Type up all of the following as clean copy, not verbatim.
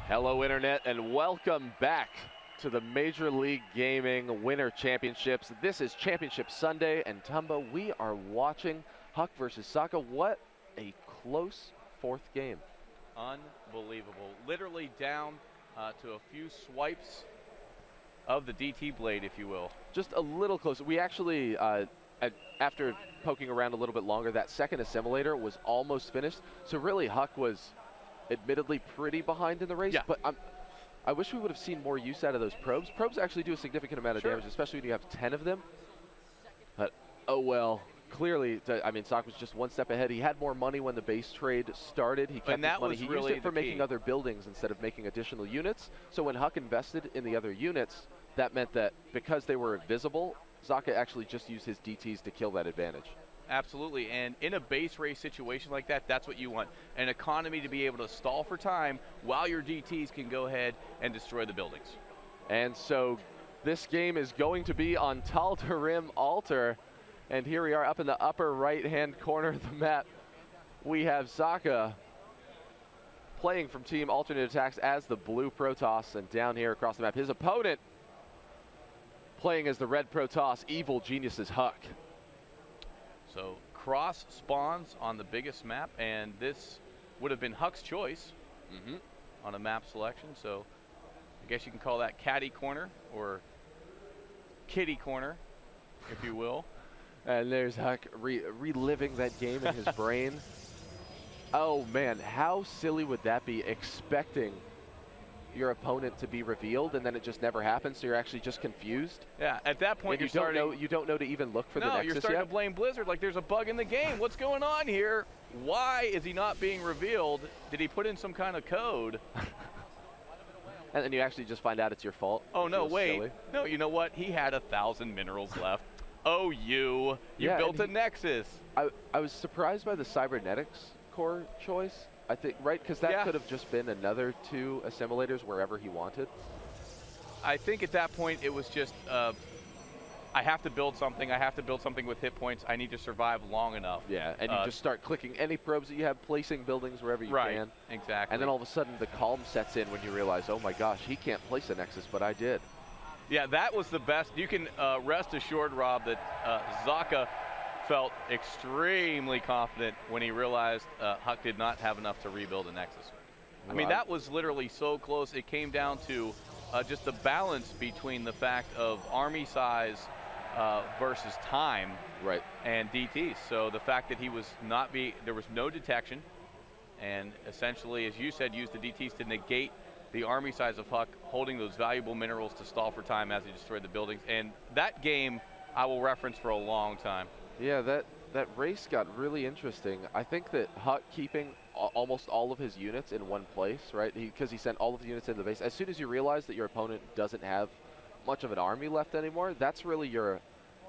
Hello Internet and welcome back to the Major League Gaming Winter Championships. This is Championship Sunday and Tumba, we are watching EGHuk versus Socke. What a close fourth game. Unbelievable. Literally down to a few swipes of the DT blade, if you will. Just a little closer. We actually, after poking around a little bit longer, that second assimilator was almost finished. So really EGHuk was admittedly pretty behind in the race, but I wish we would have seen more use out of those probes. Probes actually do a significant amount of damage, especially when you have 10 of them. But, oh well, clearly, I mean, Socke was just one step ahead. He had more money when the base trade started. He kept his money. He used it for making other buildings instead of making additional units. So when EGHuk invested in the other units, that meant that because they were invisible, Socke actually just used his DTs to kill that advantage. Absolutely, and in a base race situation like that, that's what you want. An economy to be able to stall for time while your DTs can go ahead and destroy the buildings. And so this game is going to be on Tal'Darim Altar. And here we are up in the upper right-hand corner of the map. We have Socke playing from Team Alternate Attacks as the blue Protoss, and down here across the map, his opponent playing as the red Protoss, Evil Genius's EGHuk. So cross spawns on the biggest map, and this would have been EGHuk's choice on a map selection. So I guess you can call that caddy corner or kitty corner, if you will. And there's EGHuk reliving that game in his brain. Oh man, how silly would that be, expecting your opponent to be revealed and then it just never happens, so you're actually just confused? Yeah, at that point you don't know to even look for the Nexus. No, you're starting to blame Blizzard, like there's a bug in the game. What's going on here? Why is he not being revealed? Did he put in some kind of code? And then you actually just find out it's your fault. Oh no, wait. Silly. No, you know what? He had 1,000 minerals left. Oh, you built a Nexus. I was surprised by the cybernetics core choice. I think, right? Because that could have just been another 2 assimilators wherever he wanted. I think at that point it was just, I have to build something. I have to build something with hit points. I need to survive long enough. Yeah, and you just start clicking any probes that you have, placing buildings wherever you can. Exactly. And then all of a sudden the calm sets in when you realize, oh my gosh, he can't place a Nexus, but I did. Yeah, that was the best. You can rest assured, Rob, that Socke felt extremely confident when he realized EGHuk did not have enough to rebuild a Nexus. I mean, that was literally so close. It came down to just the balance between the fact of army size versus time and DTs. So the fact that he was there was no detection, and essentially, as you said, used the DTs to negate the army size of EGHuk, holding those valuable minerals to stall for time as he destroyed the buildings. And that game I will reference for a long time. Yeah, that race got really interesting. I think that EGHuk keeping almost all of his units in one place, right? Because he sent all of the units into the base. As soon as you realize that your opponent doesn't have much of an army left anymore, that's really your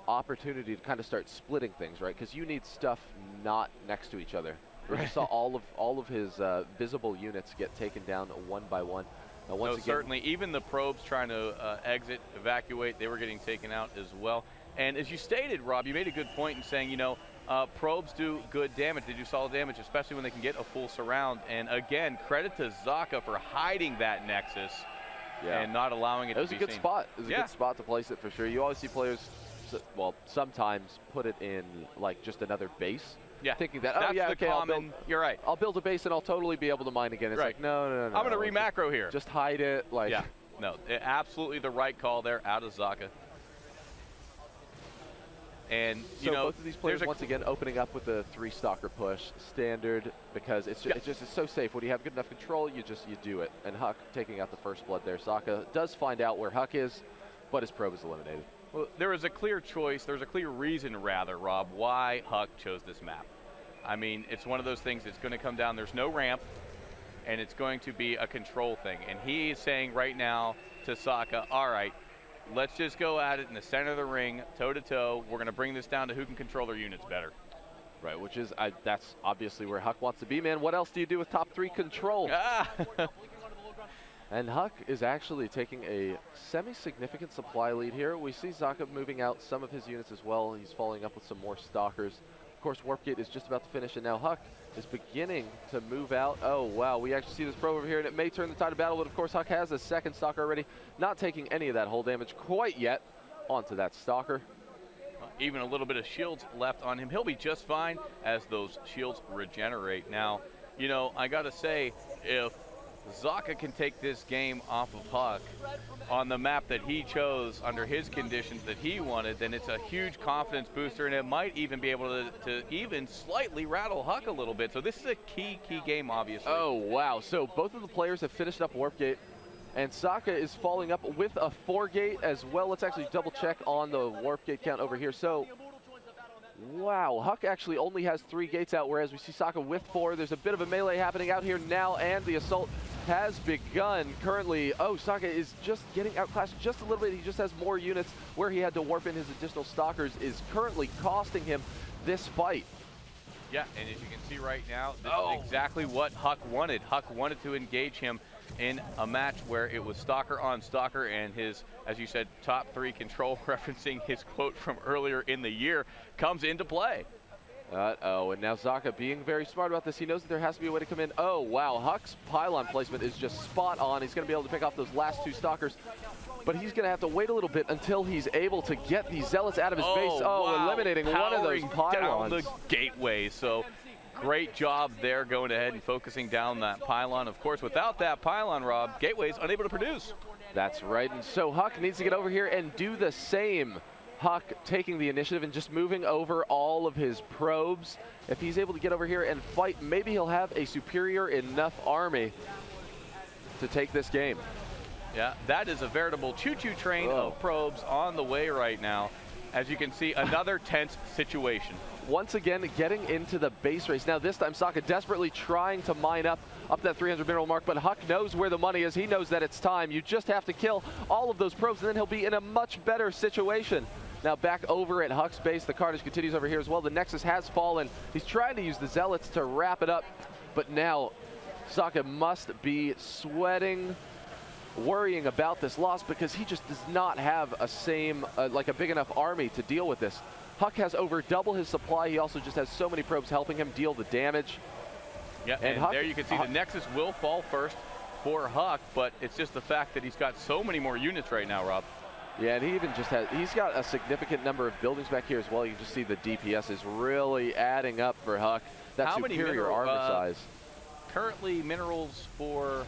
opportunity to kind of start splitting things, right? Because you need stuff not next to each other. We just saw all of his visible units get taken down one by one. Now, once again, certainly, even the probes trying to exit, evacuate, they were getting taken out as well. And as you stated, Rob, you made a good point in saying, you know, probes do good damage. They do solid damage, especially when they can get a full surround. And again, credit to Socke for hiding that Nexus and not allowing it to be seen. It was a good spot. It was a good spot to place it for sure. You always see players, well, sometimes put it in like just another base. Yeah, thinking that, that's the common, you're right. I'll build a base and I'll totally be able to mine again. It's like, no. I'm going to re-macro here. Just hide it. Like, yeah, no, absolutely the right call there out of Socke. And you know, both of these players once again opening up with the 3 stalker push standard, because it's so safe. When you have good enough control, you do it. And EGHuk taking out the first blood there. Socke does find out where EGHuk is, but his probe is eliminated. Well, there was a clear choice. There was a clear reason, rather, Rob, why EGHuk chose this map. I mean, it's one of those things that's going to come down. There's no ramp, and it's going to be a control thing. And he is saying right now to Socke, all right, let's just go at it in the center of the ring, toe-to-toe. We're going to bring this down to who can control their units better. Right, which is, that's obviously where EGHuk wants to be, man. What else do you do with top 3 control? And EGHuk is actually taking a semi-significant supply lead here. We see Socke moving out some of his units as well. He's following up with some more stalkers. Of course, Warp Gate is just about to finish, and now EGHuk is beginning to move out. Oh, wow, we actually see this probe over here, and it may turn the tide of battle, but of course Huck has a second Stalker already, not taking any of that hull damage quite yet onto that Stalker. Even a little bit of shields left on him. He'll be just fine as those shields regenerate. Now, you know, I gotta say, if Socke can take this game off of Huck on the map that he chose under his conditions that he wanted, then it's a huge confidence booster, and it might even be able to even slightly rattle Huck a little bit. So this is a key game, obviously. Oh, wow. So both of the players have finished up Warp Gate, and Socke is following up with a 4-gate as well. Let's actually double check on the Warp Gate count over here. So, wow, Huck actually only has 3 gates out, whereas we see Socke with 4. There's a bit of a melee happening out here now, and the assault has begun currently. Oh, Socke is just getting outclassed just a little bit. He just has more units where he had to warp in his additional Stalkers, is currently costing him this fight. Yeah, and as you can see right now, this is exactly what Huck wanted. Huck wanted to engage him in a match where it was Stalker on Stalker, and his, as you said, top 3 control, referencing his quote from earlier in the year, comes into play. Uh-oh, and now Socke being very smart about this. He knows that there has to be a way to come in. Oh, wow, Huck's pylon placement is just spot on. He's going to be able to pick off those last 2 Stalkers, but he's going to have to wait a little bit until he's able to get these Zealots out of his base. Oh, wow. Eliminating one of those pylons. Down the gateway, so great job there going ahead and focusing down that pylon. Of course, without that pylon, Rob, Gateway's unable to produce. That's right, and so Huck needs to get over here and do the same. Huck taking the initiative and just moving over all of his probes. If he's able to get over here and fight, maybe he'll have a superior enough army to take this game. Yeah, that is a veritable choo-choo train of probes on the way right now. As you can see, another tense situation. Once again, getting into the base race. Now this time, Socke desperately trying to mine up that 300 mineral mark, but Huck knows where the money is. He knows that it's time. You just have to kill all of those probes, and then he'll be in a much better situation. Now back over at Huck's base, the carnage continues over here as well. The Nexus has fallen. He's trying to use the Zealots to wrap it up, but now Socke must be sweating, worrying about this loss, because he just does not have a big enough army to deal with this. Huck has over double his supply. He also just has so many probes helping him deal the damage. Yeah, and Huck, there you can see the Nexus will fall first for Huck, but it's just the fact that he's got so many more units right now, Rob. Yeah, and he even just he's got a significant number of buildings back here as well. You can just see the DPS is really adding up for Huck. That superior armor size. Currently minerals for,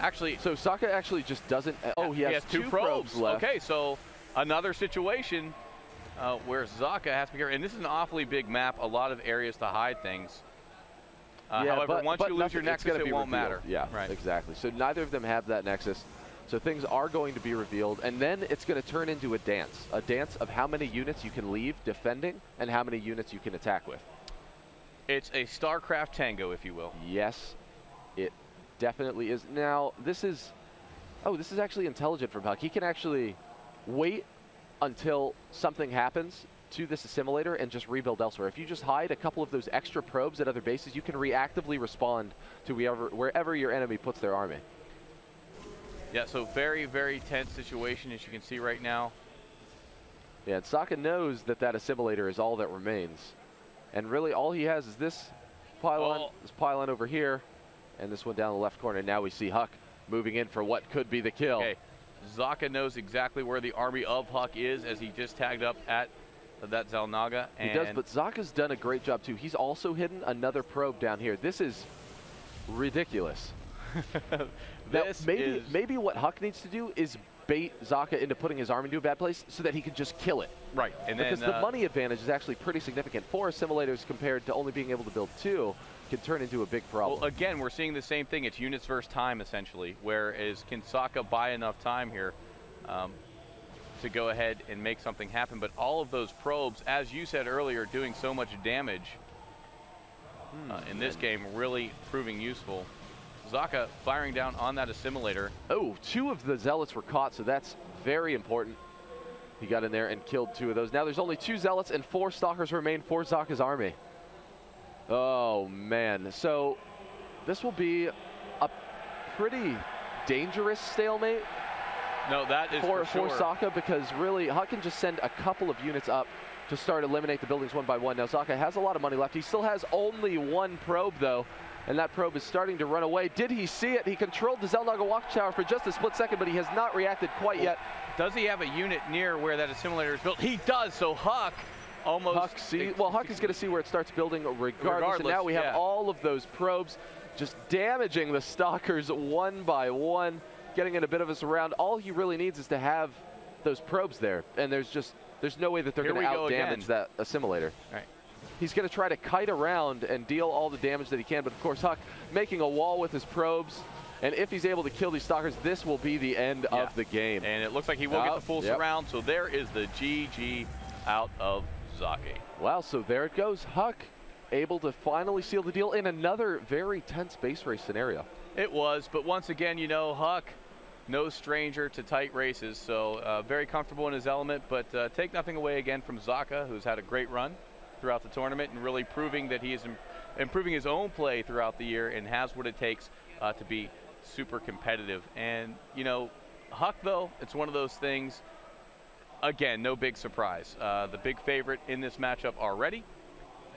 actually. So Socke actually just doesn't, he has 2 probes left. Okay, so another situation where Socke has to be careful. And this is an awfully big map, a lot of areas to hide things. However, once you lose your Nexus, it won't matter. Yeah, right. Exactly. So neither of them have that Nexus. So things are going to be revealed, and then it's going to turn into a dance of how many units you can leave defending and how many units you can attack with. It's a StarCraft tango, if you will. Yes, it definitely is. Now, this is actually intelligent from Huck. He can actually wait until something happens to this assimilator and just rebuild elsewhere. If you just hide a couple of those extra probes at other bases, you can reactively respond to wherever your enemy puts their army. Yeah, so very, very tense situation, as you can see right now. Yeah, and Socke knows that assimilator is all that remains. And really all he has is this pylon over here, and this one down the left corner. Now we see Huck moving in for what could be the kill. Okay, Socke knows exactly where the army of Huck is, as he just tagged up at that Xel'Naga. He does, but Sokke's done a great job too. He's also hidden another probe down here. This is ridiculous. Maybe what Huck needs to do is bait Socke into putting his army into a bad place so that he can just kill it. Right, and because the money advantage is actually pretty significant. 4 assimilators compared to only being able to build 2 can turn into a big problem. Well, again, we're seeing the same thing. It's units versus time, essentially. Whereas, can Socke buy enough time here to go ahead and make something happen? But all of those probes, as you said earlier, doing so much damage in this game, really proving useful. Socke firing down on that assimilator. Oh, 2 of the Zealots were caught, so that's very important. He got in there and killed 2 of those. Now there's only 2 Zealots and 4 Stalkers remain for Socke's army. Oh, man. So this will be a pretty dangerous stalemate. No, that is for sure. Socke, because really Huck can just send a couple of units up to start eliminate the buildings one by one. Now Socke has a lot of money left. He still has only one probe though, and that probe is starting to run away. Did he see it? He controlled the Xel'Naga watchtower for just a split second, but he has not reacted quite yet. Does he have a unit near where that assimilator is built? He does, so HUK almost... HUK is going to see where it starts building regardless. And now we have all of those probes just damaging the Stalkers one by one, getting in a bit of a surround. All he really needs is to have those probes there, and there's no way that they're going to out-damage that assimilator. Right. He's going to try to kite around and deal all the damage that he can, but of course HUK making a wall with his probes, and if he's able to kill these Stalkers, this will be the end of the game. And it looks like he will get the full surround, so there is the GG out of Socke. Wow, so there it goes. HUK able to finally seal the deal in another very tense base race scenario. It was, but once again, you know, HUK, no stranger to tight races, so very comfortable in his element, but take nothing away again from Socke, who's had a great run throughout the tournament and really proving that he is improving his own play throughout the year and has what it takes to be super competitive. And, you know, HUK, though, it's one of those things, again, no big surprise. The big favorite in this matchup already,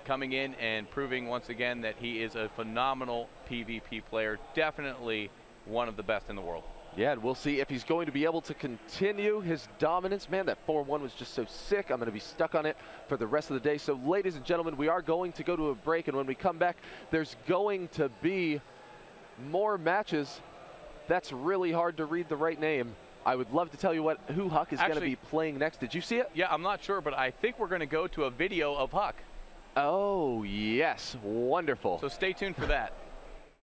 coming in and proving once again that he is a phenomenal PvP player, definitely one of the best in the world. Yeah, and we'll see if he's going to be able to continue his dominance. Man, that 4-1 was just so sick. I'm going to be stuck on it for the rest of the day. So, ladies and gentlemen, we are going to go to a break, and when we come back, there's going to be more matches. That's really hard to read the right name. I would love to tell you what EGHuk is going to be playing next. Did you see it? Yeah, I'm not sure, but I think we're going to go to a video of HUK. Oh, yes. Wonderful. So stay tuned for that.